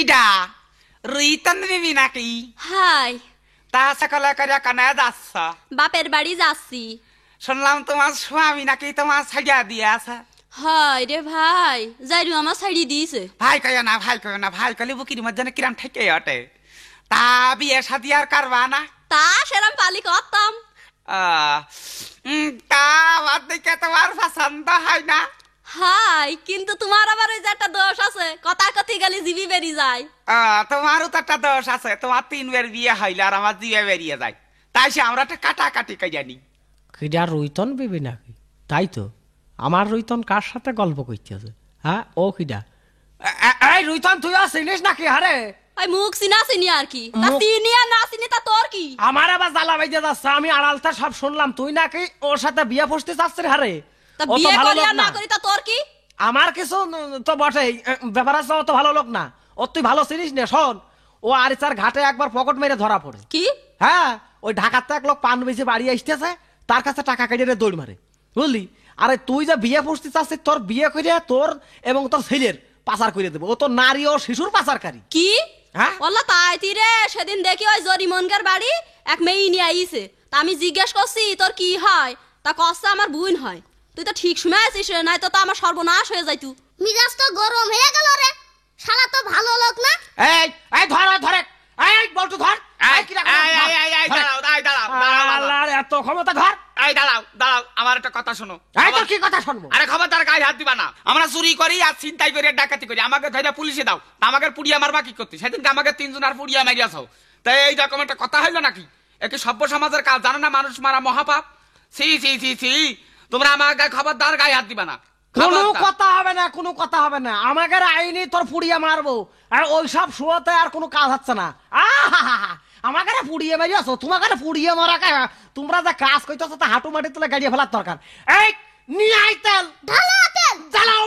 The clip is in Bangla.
কিডা রুইতন বিবি নাকি? হাই, তা সকালে করে কানে যাচ্ছ? বাপের বাড়ি যাচ্ছি। শুনলাম তোমার স্বামী নাকি তোমার ছাড়িয়া দিয়ে আছে। হাই রে ভাই, যাইরু আমার ছাড়ি দিয়েছে। ভাই কয় না, ভাই কয় না, ভাই কলে বুকির মধ্যে কিরাম ঠেকে ওঠে। তা বিয়ে শাদি আর করবা না? তা সেরাম পালি করতাম। তা আমার দিকে তোমার পছন্দ হয় না? হাই, কিন্তু তোমার আবার ওই যে একটা দোষ আছে, কথা কথি গেলে জিবি বেরি যায়। তোমারও তো একটা দোষ আছে, তোমার 3 বার বিয়ে হইলে আর আমার জিভে বেরিয়ে যায়। তাই সে আমরা একটা কাটাকাটি কে জানি। কিডা রুইতন বিবি নাকি? তাই তো, আমার রুইতন কার সাথে গল্প করতেছে? হ্যাঁ, ও কিডা? এই রুইতন তুই চিনিস নাকি? হারে ওই মুখ চিনা চিনি আর কি, তা চিনি আর না চিনি তা তোর কি? আমার আবার জ্বালা বাইতে যাচ্ছে। আমি আড়ালটা সব শুনলাম, তুই নাকি ওর সাথে বিয়ে বসতে চাচ্ছিস। হারে তা ও তো বিয়ে ভালো করি লোক আর না না। করি তা তোর কি? আমার কিছু তো বটেই, ব্যাপার আছে, ও তো ভালো লোক না। ও তুই ভালো চিনিস না। শোন, ও আরিচার ঘাটে একবার পকেট মেরে ধরা পড়ে। কি? হ্যাঁ, ওই ঢাকাতে এক লোক পান বেশি বাড়ি আসতেছে, তার কাছে টাকা কেটে দৌড় মারে, বুঝলি? আরে তুই যে বিয়ে বসতে চাচ্ছিস, তোর বিয়ে করে তোর এবং তোর ছেলের পাচার করে দেবো। ও তো নারী ও শিশুর পাচারকারী। কি? হ্যাঁ, বললা তাই তীরে সেদিন দেখি ওই জরিমনগার বাড়ি এক মেয়ে নিয়ে আইছে। তা আমি জিজ্ঞেস করছি তোর কি হয়, তা কষ্ট আমার বোন হয়। তুই তো ঠিক শুনে আছিস, নাই তো আমার সর্বনাশ হয়ে যাইতু। মিজাজ তো গরম হয়ে গেল রে, শালা তো ভালো লোক না। এই এই ধর ধরে, এই বলটু ধর। আল্লাহর এত ক্ষমতা, ধর। দাঁড়াও দাঁড়াও, আমার একটা কথা শোনো। এই তোর কি কথা শুনবো? আরে খবরদার গায়ে হাত দিবা না। আমরা চুরি করি আর ছিনতাই করি আর ডাকাতি করি, আমাকে ধরে পুলিশে দাও। আমাকে পুড়িয়া মারবা কি করতে? সেদিনকে আমাকে 3 জন আর পুড়িয়া মারিয়াছ। তাই এই রকম একটা কথা হইলো নাকি? একে সভ্য সমাজের কাজ জানো না? মানুষ মারা মহাপাপ। সি সি সি সি, তোমরা আমার গায়ে খবরদার গায়ে হাত দিবা না। কোনো কথা হবে না, কোনো কথা হবে না। আমাকে আইনি তোর পুড়িয়ে মারবো। আর ওই সব শুয়োতে আর কোনো কাজ হচ্ছে না। আমাকে পুড়িয়ে মারিয়াছো, তোমাকে পুড়িয়ে মারাকে তোমরা যে কাজ করতেছো তা হাঁটু মাটি তুলে গাড়িয়ে ফেলার দরকার। এই নিয়ে আই তেল, ঢালা তেল জ্বালাও